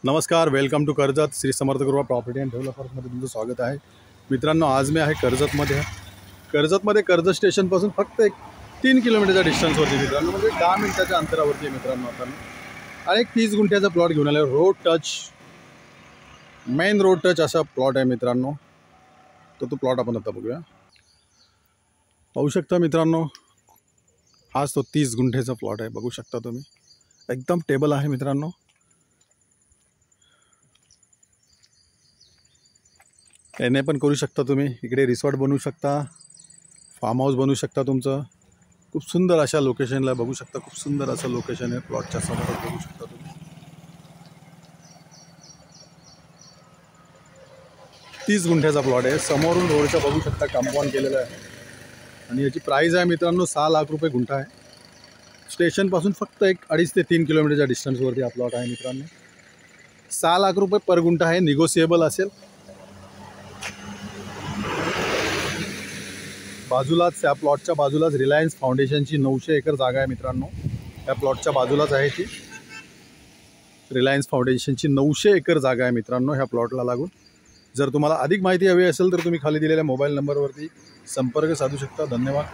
नमस्कार, welcome to Karjat. Shri Samarth कृपा property and डेव्हलपर्समध्ये तुमचं स्वागत आहे. मित्रांनो, आज मी आहे कर्जतमध्ये. कर्जतमध्ये कर्जत स्टेशनपासून फक्त 3 किलोमीटरच्या डिस्टन्सवरती मित्रांनो, म्हणजे 10 मिनिटाच्या अंतरावरती आहे मित्रांनो. आता आणि एक 30 गुंठ्याचा प्लॉट घेऊन आलो. Road touch, main road touch असा प्लॉट आहे मित्रांनो. तो प्लॉट आपण आता बघूया. पाहू शकता मित्रांनो, आज तो 30 गुंठ्याचा प्लॉट आहे. बघू शकता तुम्ही, एकदम टेबल आहे मित्रांनो. एने पण करू शकता तुम्ही. इकडे रिसॉर्ट बनवू शकता, फार्म हाऊस बनवू शकता तुमचं. खूप सुंदर अशा लोकेशनला बघू शकता. खूप सुंदर असं लोकेशन आहे. प्लॉटच्या समोर बघू शकता तुम्ही. 30 गुंठ्याचा प्लॉट आहे. समोरून रोडच्या बघू शकता कंपाऊंड केलेलं आहे. आणि याची प्राईस आहे मित्रांनो 6 लाख रुपये गुंठा आहे. स्टेशनपासून फक्त 2.5 ते 3 किलोमीटरच्या डिस्टन्सवरती हा प्लॉट आहे मित्रांनो. 6 लाख रुपये पर गुंठा आहे. निगोशिएबल असेल. बाजूलाच, त्या प्लॉटच्या बाजूलाच रिलायन्स फाउंडेशनची 900 एकर जागा आहे मित्रांनो. त्या प्लॉटच्या बाजूलाच आहे ती रिलायन्स फाउंडेशनची 900 एकर जागा आहे मित्रांनो ह्या प्लॉटला लागून. जर तुम्हाला अधिक माहिती हवी असेल तर तुम्ही खाली दिलेल्या मोबाईल नंबरवरती संपर्क साधू शकता. धन्यवाद.